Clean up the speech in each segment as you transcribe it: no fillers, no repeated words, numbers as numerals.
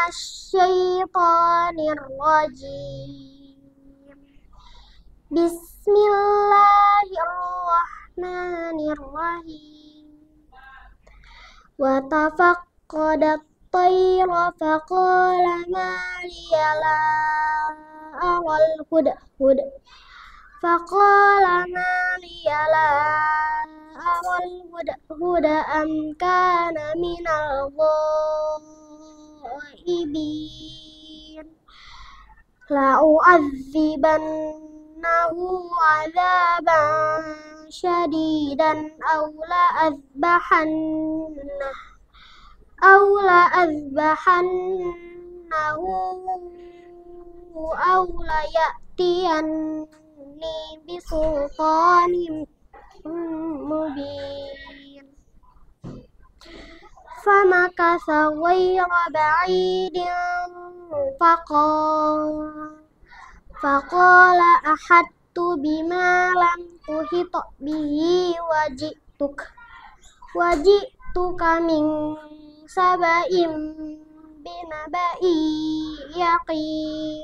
الشيطان الرجيم بسم الله الرحمن الرحيم وتفقد الطير فقال ما لي لا أرى الهدهد فقال ما لي لا أرى الهدهد أم كان من الغائبين لأعذبنه عذابا شديدا أو لأذبحنه أو ليأتيني بسلطان مبين فمكث غير بعيد فقال أحطت بما لم تحط به وجئتك من سبأ بنبأ يقين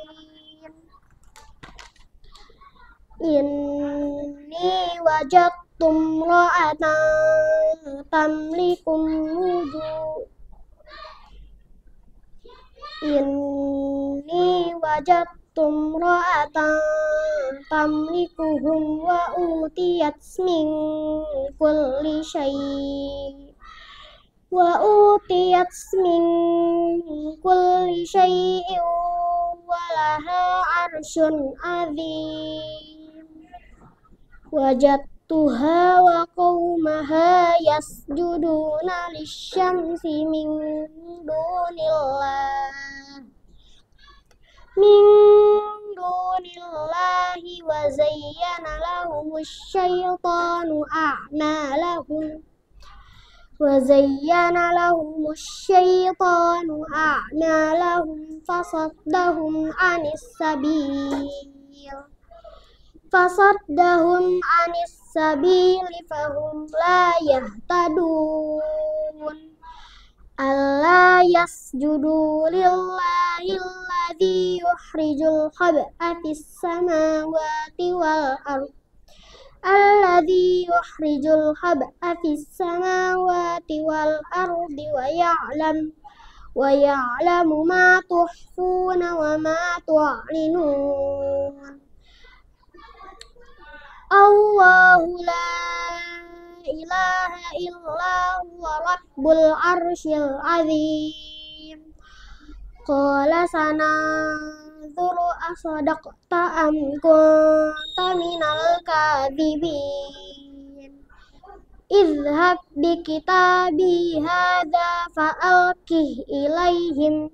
إني وجدت امرأة تملكهم وأوتيت من كل شيء ولها عرش عظيم وجدتها وقومها يسجدون للشمس من دون الله وزين لهم الشيطان أعمالهم فصدهم عن السبيل فهم لا يهتدون ألا يسجدوا لله الذي يخرج الخبأ في السماوات والأرض ويعلم ما تخفون وما تعلنون الله لا إله إلا هو رب العرش العظيم قال سننظر أصدقت أم كنت من الكاذبين اذهب بكتابي هذا فألقه إليهم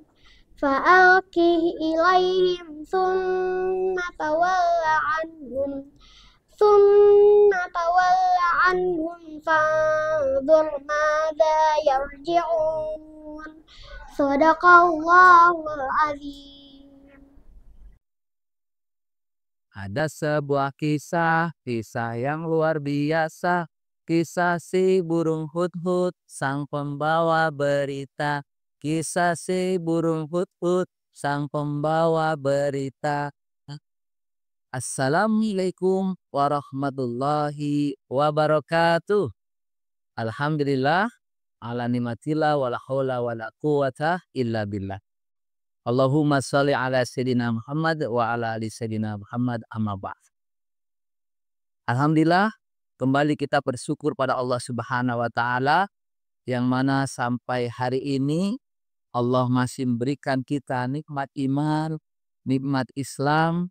ثم تول عنهم فانظر ماذا يرجعون صدق الله العظيم. Ada sebuah kisah yang luar biasa. Kisah si burung hudhud sang pembawa berita. Kisah si burung hudhud sang pembawa berita. Assalamualaikum warahmatullahi wabarakatuh. Alhamdulillah ala nimatillah wala haula wala quwata illa billah. Allahumma sholli ala sayyidina Muhammad wa ala ali sayyidina Muhammad amma ba'd. Alhamdulillah kembali kita bersyukur pada Allah Subhanahu wa taala yang mana sampai hari ini Allah masih memberikan kita nikmat iman, nikmat Islam,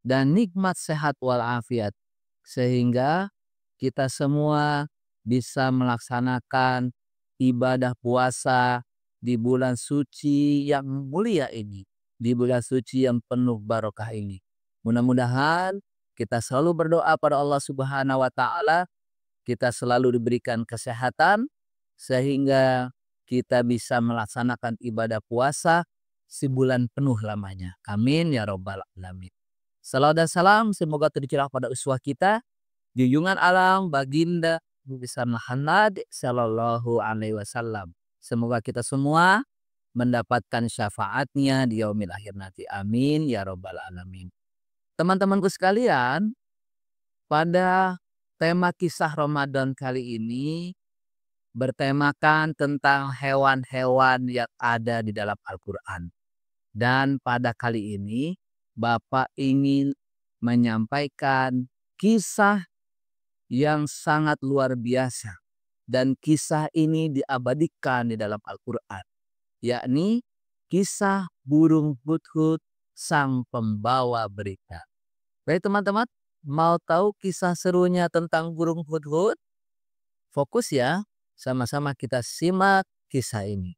dan nikmat sehat walafiat, sehingga kita semua bisa melaksanakan ibadah puasa di bulan suci yang mulia ini, di bulan suci yang penuh barokah ini. Mudah-mudahan kita selalu berdoa pada Allah Subhanahu wa taala, kita selalu diberikan kesehatan sehingga kita bisa melaksanakan ibadah puasa sebulan penuh lamanya. Amin ya rabbal alamin. Salawat dan salam semoga tercurah pada uswah kita, junjungan alam baginda Nabi Muhammad sallallahu alaihi wasallam. Semoga kita semua mendapatkan syafaatnya di yaumil akhir nanti. Amin ya rabbal alamin. Teman-temanku sekalian, pada tema kisah Ramadan kali ini bertemakan tentang hewan-hewan yang ada di dalam Al-Quran. Dan pada kali ini Bapak ingin menyampaikan kisah yang sangat luar biasa. Dan kisah ini diabadikan di dalam Al-Quran. Yakni kisah burung hudhud sang pembawa berita. Baik teman-teman, mau tahu kisah serunya tentang burung hudhud? Fokus ya, sama-sama kita simak kisah ini.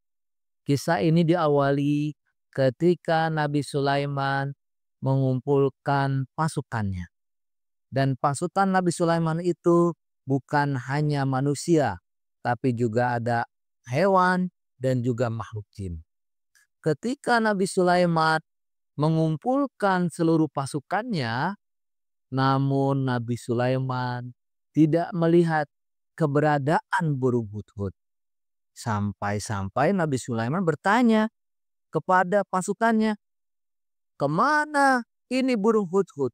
Kisah ini diawali ketika Nabi Sulaiman mengumpulkan pasukannya. Dan pasukan Nabi Sulaiman itu bukan hanya manusia, tapi juga ada hewan dan juga makhluk jin. Ketika Nabi Sulaiman mengumpulkan seluruh pasukannya, namun Nabi Sulaiman tidak melihat keberadaan burung hudhud. Sampai-sampai Nabi Sulaiman bertanya kepada pasukannya, "Kemana ini burung hudhud?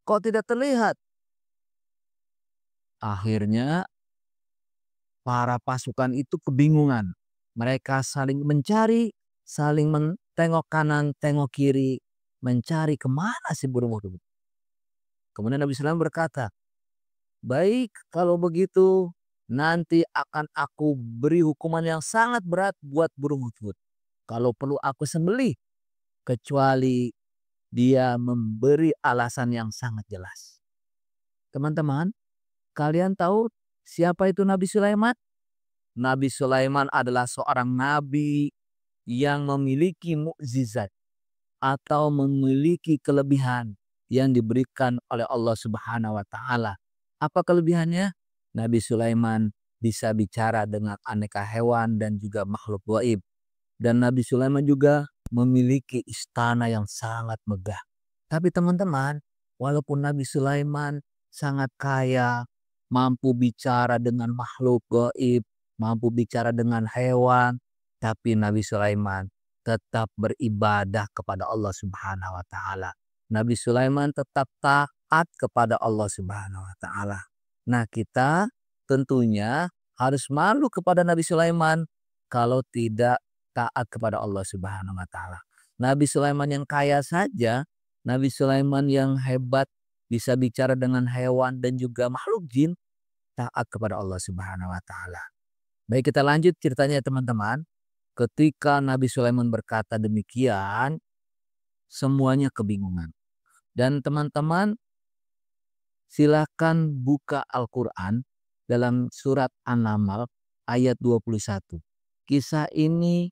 Kok tidak terlihat?" Akhirnya para pasukan itu kebingungan. Mereka saling mencari, saling tengok kanan, tengok kiri, mencari kemana si burung hudhud. Kemudian Nabi Sulaiman berkata, "Baik, kalau begitu nanti akan aku beri hukuman yang sangat berat buat burung hudhud. Kalau perlu aku sembelih, kecuali dia memberi alasan yang sangat jelas." Teman-teman, kalian tahu siapa itu Nabi Sulaiman? Nabi Sulaiman adalah seorang nabi yang memiliki mukjizat atau memiliki kelebihan yang diberikan oleh Allah Subhanahu wa taala. Apa kelebihannya? Nabi Sulaiman bisa bicara dengan aneka hewan dan juga makhluk gaib. Dan Nabi Sulaiman juga memiliki istana yang sangat megah. Tapi teman-teman, walaupun Nabi Sulaiman sangat kaya, mampu bicara dengan makhluk gaib, mampu bicara dengan hewan, tapi Nabi Sulaiman tetap beribadah kepada Allah Subhanahu wa taala. Nabi Sulaiman tetap taat kepada Allah Subhanahu wa taala. Nah, kita tentunya harus malu kepada Nabi Sulaiman kalau tidak taat kepada Allah Subhanahu wa taala. Nabi Sulaiman yang kaya saja, Nabi Sulaiman yang hebat bisa bicara dengan hewan dan juga makhluk jin, taat kepada Allah Subhanahu wa taala. Baik, kita lanjut ceritanya teman-teman. Ketika Nabi Sulaiman berkata demikian, semuanya kebingungan. Dan teman-teman silakan buka Al-Quran dalam surat An-Naml ayat 21. Kisah ini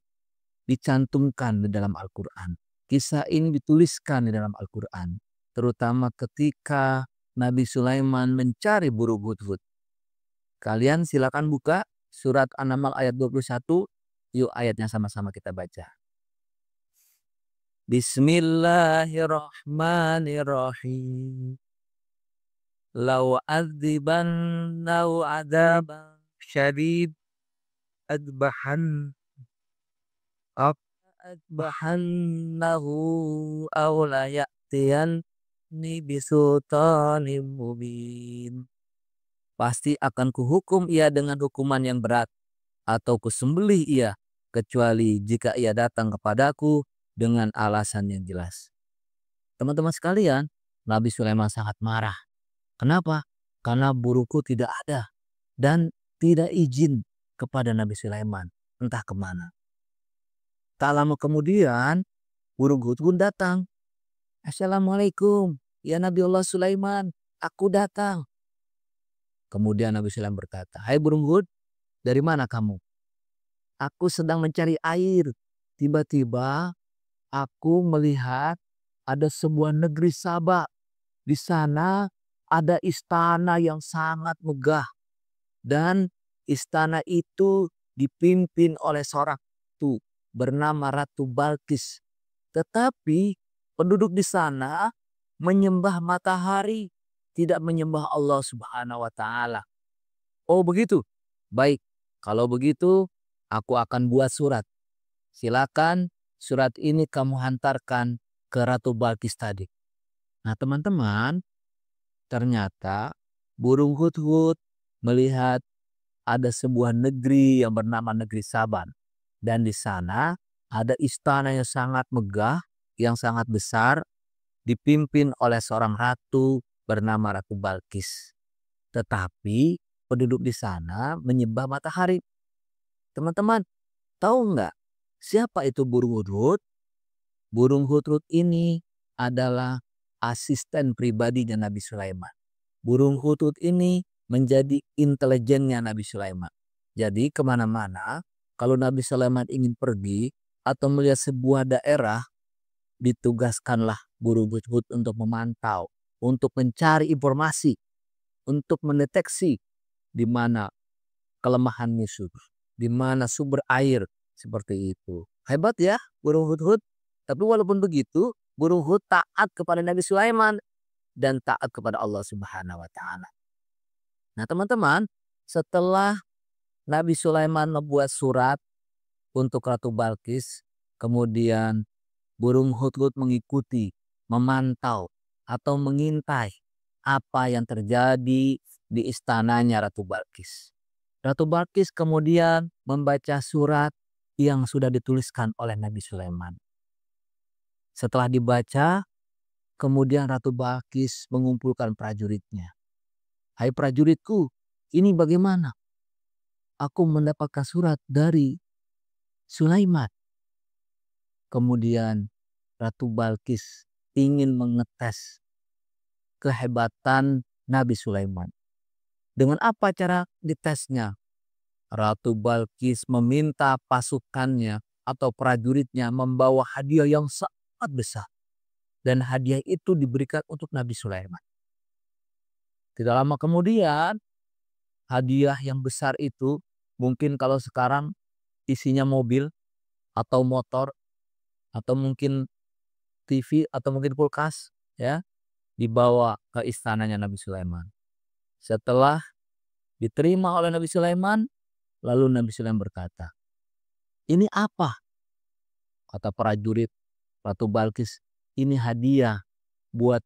dicantumkan di dalam Al-Quran. Kisah ini dituliskan di dalam Al-Quran. Terutama ketika Nabi Sulaiman mencari burung hudhud. Kalian silakan buka surat An-Naml ayat 21. Yuk ayatnya sama-sama kita baca. Bismillahirrahmanirrahim. Lau adzibannahu adaban syadid adbahannahu aw la ya'tiyanni bisultanin mubin. Pasti akan kuhukum ia dengan hukuman yang berat, atau kusembelih ia, kecuali jika ia datang kepadaku dengan alasan yang jelas. Teman-teman sekalian, Nabi Sulaiman sangat marah. Kenapa? Karena burungku tidak ada dan tidak izin kepada Nabi Sulaiman entah kemana. Tak lama kemudian burung hudhud datang. "Assalamualaikum, ya Nabi Allah Sulaiman, aku datang." Kemudian Nabi Sulaiman berkata, "Hai burung hudhud, dari mana kamu?" "Aku sedang mencari air. Tiba-tiba aku melihat ada sebuah negeri Saba. Di sana ada istana yang sangat megah. Dan istana itu dipimpin oleh seorang ratu bernama Ratu Balqis. Tetapi penduduk di sana menyembah matahari, tidak menyembah Allah Subhanahu wa taala." "Oh begitu? Baik, kalau begitu aku akan buat surat. silakan surat ini kamu hantarkan ke Ratu Balkis tadi. Nah teman-teman, ternyata burung hudhud melihat ada sebuah negeri yang bernama negeri Saban. Dan di sana ada istana yang sangat megah, yang sangat besar, dipimpin oleh seorang ratu bernama Ratu Balkis. Tetapi penduduk di sana menyembah matahari. Teman-teman, tahu nggak siapa itu burung hudhud? Burung hudhud ini adalah asisten pribadinya Nabi Sulaiman. Burung hudhud ini menjadi intelijennya Nabi Sulaiman. Jadi kemana-mana, kalau Nabi Sulaiman ingin pergi atau melihat sebuah daerah, ditugaskanlah burung hudhud untuk memantau, untuk mencari informasi, untuk mendeteksi di mana kelemahan musuh, di mana sumber air, seperti itu. Hebat ya burung hudhud. Tapi walaupun begitu, burung hudhud taat kepada Nabi Sulaiman dan taat kepada Allah Subhanahu wa taala. Nah, teman-teman, setelah Nabi Sulaiman membuat surat untuk Ratu Balkis, kemudian burung hudhud mengikuti, memantau atau mengintai apa yang terjadi di istananya Ratu Balkis. Ratu Balkis kemudian membaca surat yang sudah dituliskan oleh Nabi Sulaiman. Setelah dibaca, kemudian Ratu Balkis mengumpulkan prajuritnya. Hai prajuritku, ini bagaimana? Aku mendapatkan surat dari Sulaiman. Kemudian Ratu Balkis ingin mengetes kehebatan Nabi Sulaiman. Dengan apa cara ditesnya? Ratu Balkis meminta pasukannya atau prajuritnya membawa hadiah yang sangat besar. Dan hadiah itu diberikan untuk Nabi Sulaiman. Tidak lama kemudian, hadiah yang besar itu mungkin kalau sekarang isinya mobil atau motor atau mungkin TV atau mungkin kulkas, ya, dibawa ke istananya Nabi Sulaiman. Setelah diterima oleh Nabi Sulaiman, lalu Nabi Sulaiman berkata, "Ini apa?" Kata prajurit Ratu Balkis, "Ini hadiah buat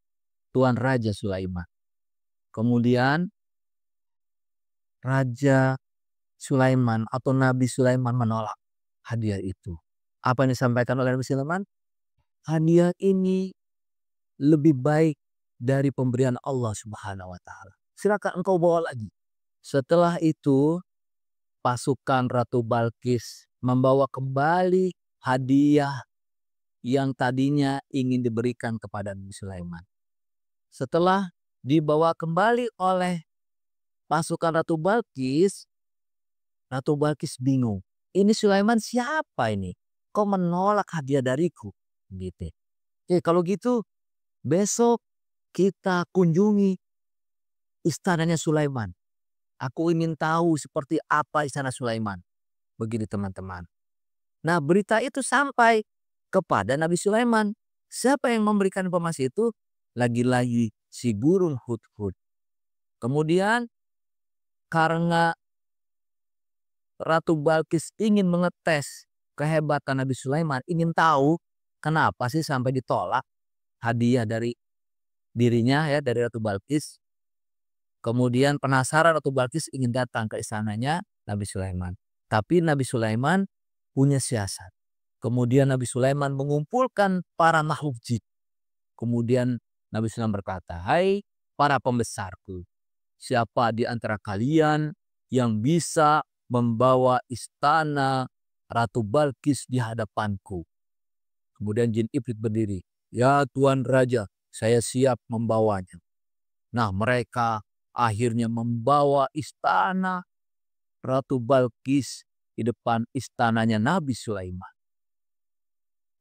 Tuan Raja Sulaiman." Kemudian Raja Sulaiman atau Nabi Sulaiman menolak hadiah itu. Apa yang disampaikan oleh Nabi Sulaiman? Hadiah ini lebih baik dari pemberian Allah Subhanahu wa taala. Silakan engkau bawa lagi. Setelah itu, pasukan Ratu Balkis membawa kembali hadiah yang tadinya ingin diberikan kepada Nabi Sulaiman. Setelah dibawa kembali oleh pasukan Ratu Balkis bingung. Ini Sulaiman siapa ini? Kok menolak hadiah dariku? Gitu. Kalau gitu besok kita kunjungi istananya Sulaiman. Aku ingin tahu seperti apa istana Sulaiman. Begini teman-teman. Nah berita itu sampai kepada Nabi Sulaiman. Siapa yang memberikan informasi itu? Lagi-lagi si burung hudhud. Kemudian karena Ratu Balkis ingin mengetes kehebatan Nabi Sulaiman, ingin tahu kenapa sih sampai ditolak hadiah dari dirinya, ya, dari Ratu Balkis. Kemudian penasaran Ratu Balkis ingin datang ke istananya Nabi Sulaiman. Tapi Nabi Sulaiman punya siasat. Kemudian Nabi Sulaiman mengumpulkan para makhluk jin. Kemudian Nabi Sulaiman berkata, "Hai para pembesarku, siapa di antara kalian yang bisa membawa istana Ratu Balkis di hadapanku?" Kemudian jin iblis berdiri. "Ya Tuan Raja, saya siap membawanya." Nah mereka akhirnya membawa istana Ratu Balkis di depan istananya Nabi Sulaiman.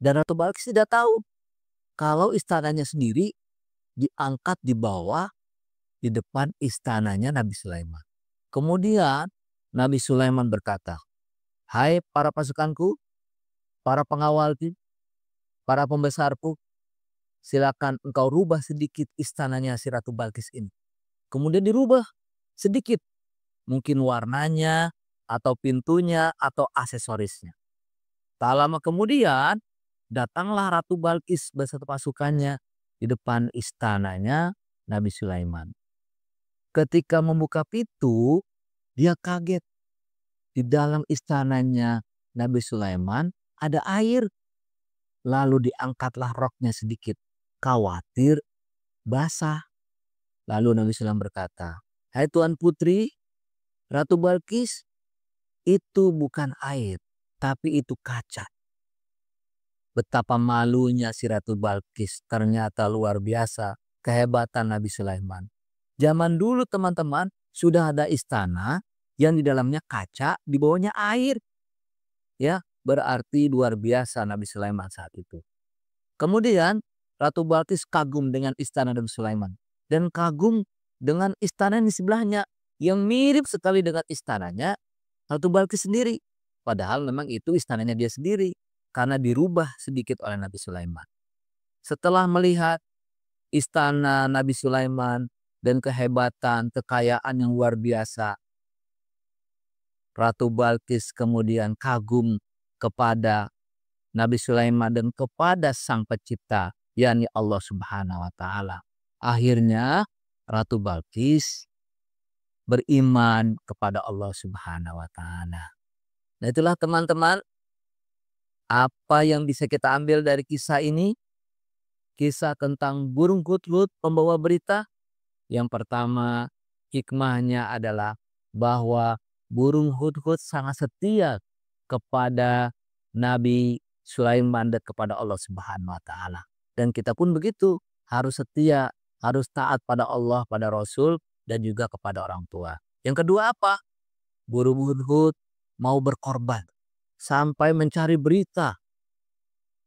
Dan Ratu Balkis tidak tahu kalau istananya sendiri diangkat di bawah di depan istananya Nabi Sulaiman. Kemudian Nabi Sulaiman berkata, "Hai para pasukanku, para pengawalku, para pembesarku, silakan engkau rubah sedikit istananya si Ratu Balkis ini." Kemudian dirubah sedikit, mungkin warnanya atau pintunya atau aksesorisnya. Tak lama kemudian datanglah Ratu Balkis beserta pasukannya di depan istananya Nabi Sulaiman. Ketika membuka pintu, dia kaget. Di dalam istananya Nabi Sulaiman ada air. Lalu diangkatlah roknya sedikit. Khawatir basah. Lalu Nabi Sulaiman berkata, "Hai Tuan Putri, Ratu Balkis, itu bukan air, tapi itu kaca." Betapa malunya si Ratu Balkis, ternyata luar biasa kehebatan Nabi Sulaiman. Zaman dulu teman-teman sudah ada istana yang di dalamnya kaca, di bawahnya air. Ya, berarti luar biasa Nabi Sulaiman saat itu. Kemudian Ratu Balkis kagum dengan istana Nabi Sulaiman dan kagum dengan istana di sebelahnya yang mirip sekali dengan istananya Ratu Balkis sendiri. Padahal memang itu istananya dia sendiri karena dirubah sedikit oleh Nabi Sulaiman. Setelah melihat istana Nabi Sulaiman dan kehebatan, kekayaan yang luar biasa, Ratu Balkis kemudian kagum kepada Nabi Sulaiman dan kepada Sang Pencipta, yakni Allah Subhanahu wa Ta'ala. Akhirnya Ratu Balkis beriman kepada Allah Subhanahu wa Ta'ala. Nah, itulah teman-teman apa yang bisa kita ambil dari kisah ini. Kisah tentang burung hudhud pembawa berita. Yang pertama, hikmahnya adalah bahwa burung hudhud sangat setia kepada Nabi Sulaiman dan kepada Allah Subhanahu wa Ta'ala. Dan kita pun begitu, harus setia, harus taat pada Allah, pada Rasul, dan juga kepada orang tua. Yang kedua apa? Burung hudhud mau berkorban sampai mencari berita,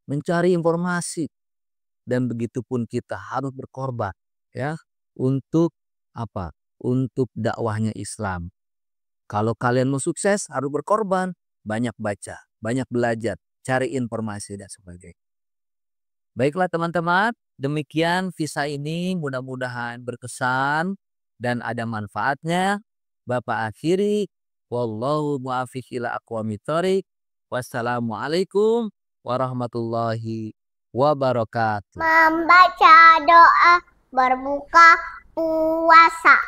mencari informasi. Dan begitu pun kita harus berkorban, ya, untuk apa? Untuk dakwahnya Islam. Kalau kalian mau sukses harus berkorban, banyak baca, banyak belajar, cari informasi dan sebagainya. Baiklah teman-teman, demikian kisah ini mudah-mudahan berkesan dan ada manfaatnya. Bapak akhiri, wallahu muwaffiq ila aqwamit thoriq. Wassalamualaikum warahmatullahi wabarakatuh. Membaca doa berbuka puasa.